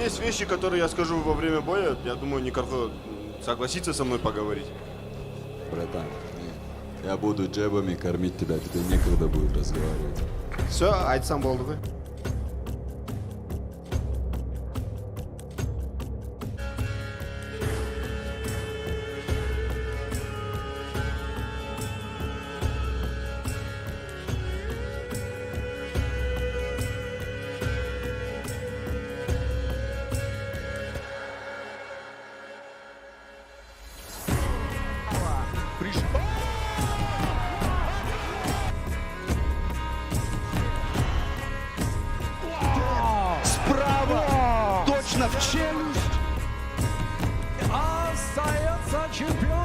есть вещи, которые я скажу во время боя. Я думаю, Никарко согласится со мной поговорить. Братан, я буду джебами кормить тебя, тебе некогда будет разговаривать. Все, айтсам болды ғой. Справа! Точно в челюсть! Остается чемпион